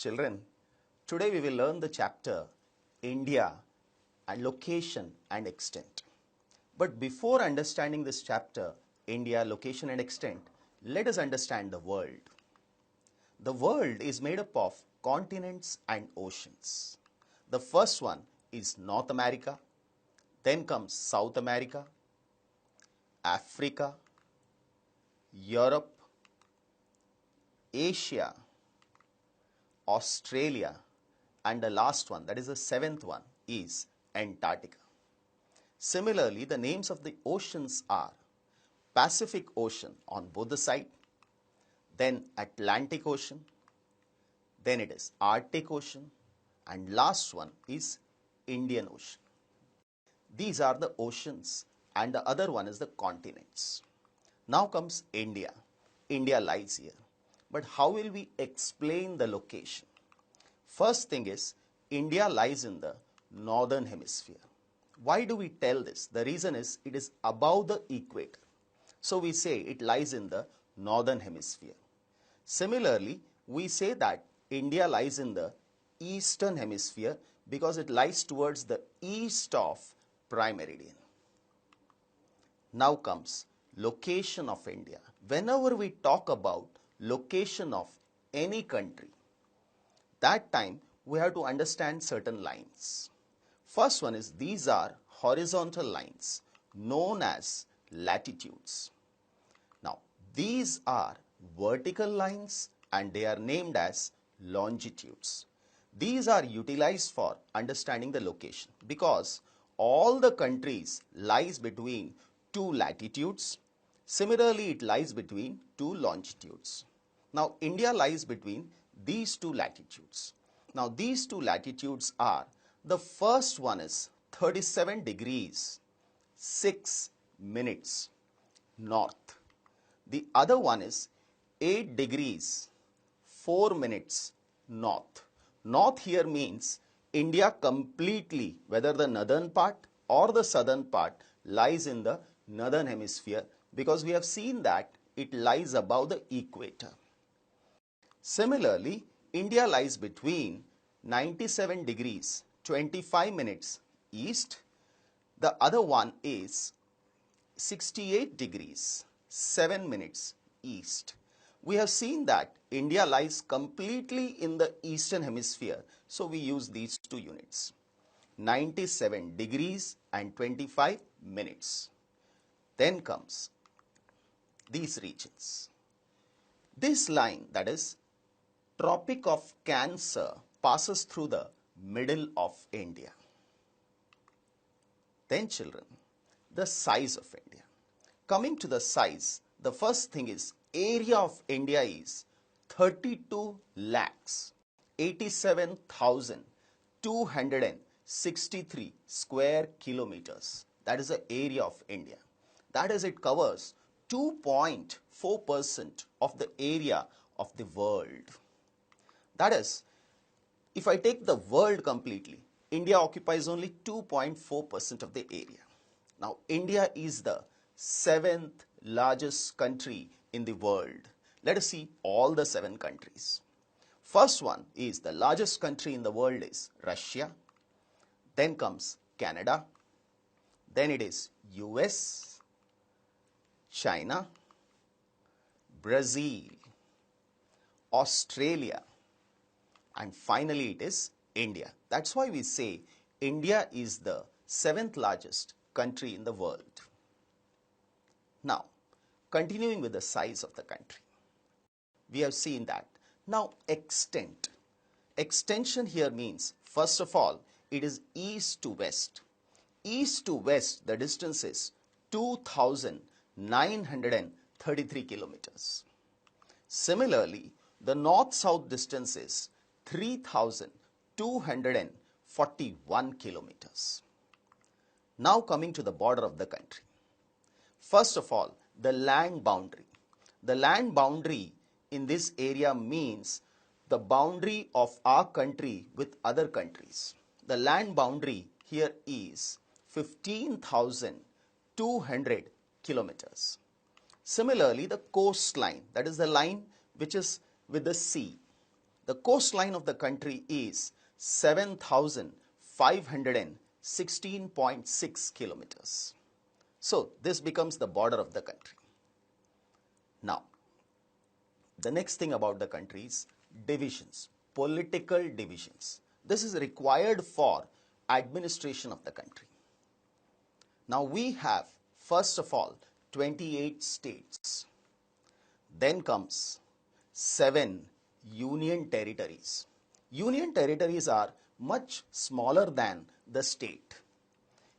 Children, today we will learn the chapter India and location and extent. But before understanding this chapter, India, location and extent, let us understand the world. The world is made up of continents and oceans. The first one is North America, then comes South America, Africa, Europe, Asia, Australia, and the last one, that is the seventh one, is Antarctica. Similarly, the names of the oceans are Pacific Ocean on both the sides, then Atlantic Ocean, then it is Arctic Ocean, and last one is Indian Ocean. These are the oceans and the other one is the continents. Now comes India. India lies here. But how will we explain the location? First thing is, India lies in the northern hemisphere. Why do we tell this? The reason is it is above the equator. So we say it lies in the northern hemisphere. Similarly, we say that India lies in the eastern hemisphere because it lies towards the east of prime meridian. Now comes location of India. Whenever we talk about location of any country, that time we have to understand certain lines. First one is these are horizontal lines known as latitudes. Now these are vertical lines and they are named as longitudes. These are utilized for understanding the location because all the countries lies between two latitudes. Similarly, it lies between two longitudes. Now, India lies between these two latitudes. Now, these two latitudes are, the first one is 37 degrees 6 minutes north. The other one is 8 degrees 4 minutes north. North here means India completely, whether the northern part or the southern part, lies in the northern hemisphere because we have seen that it lies above the equator. Similarly, India lies between 97 degrees 25 minutes east. The other one is 68 degrees 7 minutes east. We have seen that India lies completely in the eastern hemisphere, so we use these two units, 97 degrees and 25 minutes. Then comes these regions. This line, that is Tropic of Cancer, passes through the middle of India. Then children, the size of India. Coming to the size, the first thing is area of India is 32 lakhs 87,263 square kilometers. That is the area of India. That is, it covers 2.4% of the area of the world. That is, if I take the world completely, India occupies only 2.4% of the area. Now, India is the 7th largest country in the world. Let us see all the 7 countries. First one is the largest country in the world is Russia. Then comes Canada. Then it is US, China, Brazil, Australia, and finally it is India. That's why we say India is the 7th largest country in the world. Now, continuing with the size of the country, we have seen that. Now, extent. Extension here means, first of all, it is east to west. East to west, the distance is 2,933 kilometers. Similarly, the north-south distance is 3,241 kilometers. Now coming to the border of the country. First of all, the land boundary. The land boundary in this area means the boundary of our country with other countries. The land boundary here is 15,200 kilometers. Similarly, the coastline, that is the line which is with the sea. The coastline of the country is 7,516.6 kilometers. So this becomes the border of the country. Now, the next thing about the country is divisions, political divisions. This is required for administration of the country. Now we have, first of all, 28 states. Then comes 7 union territories. Union territories are much smaller than the state.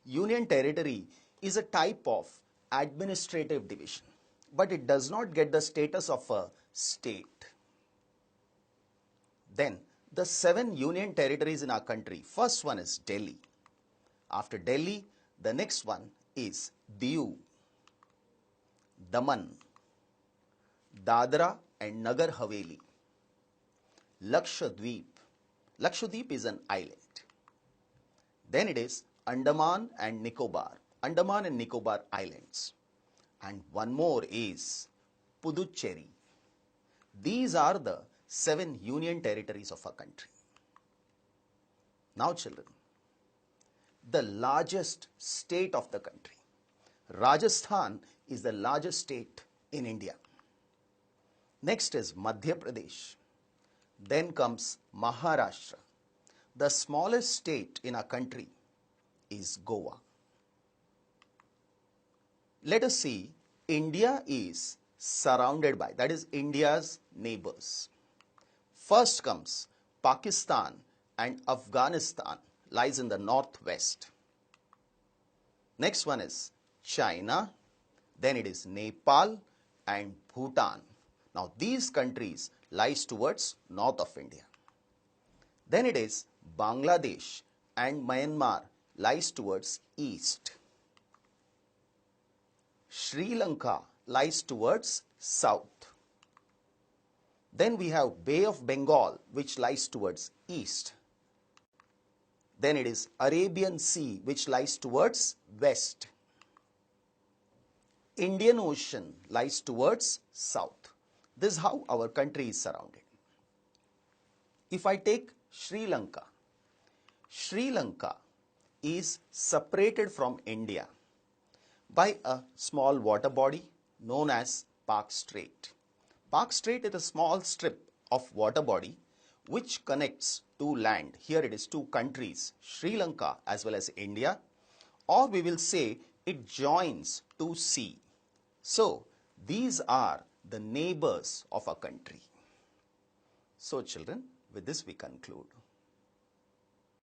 Union territory is a type of administrative division, but it does not get the status of a state. Then the 7 union territories in our country. First one is Delhi. After Delhi, the next one is Diu, Daman, Dadra and Nagar Haveli, Lakshadweep. Lakshadweep is an island. Then it is Andaman and Nicobar, Andaman and Nicobar Islands. And one more is Puducherry. These are the 7 union territories of our country. Now children, the largest state of the country. Rajasthan is the largest state in India. Next is Madhya Pradesh. Then comes Maharashtra. The smallest state in our country is Goa. Let us see, India is surrounded by, that is India's neighbors. First comes Pakistan and Afghanistan lies in the northwest. Next one is China, then it is Nepal and Bhutan. Now these countries lies towards north of India. Then it is Bangladesh and Myanmar lies towards east. Sri Lanka lies towards south. Then we have Bay of Bengal which lies towards east. Then it is Arabian Sea which lies towards west. Indian Ocean lies towards south. This is how our country is surrounded. If I take Sri Lanka, Sri Lanka is separated from India by a small water body known as Park Strait. Park Strait is a small strip of water body which connects two land. Here it is two countries, Sri Lanka as well as India, or we will say it joins two sea. So these are the neighbors of a country. So children, with this we conclude.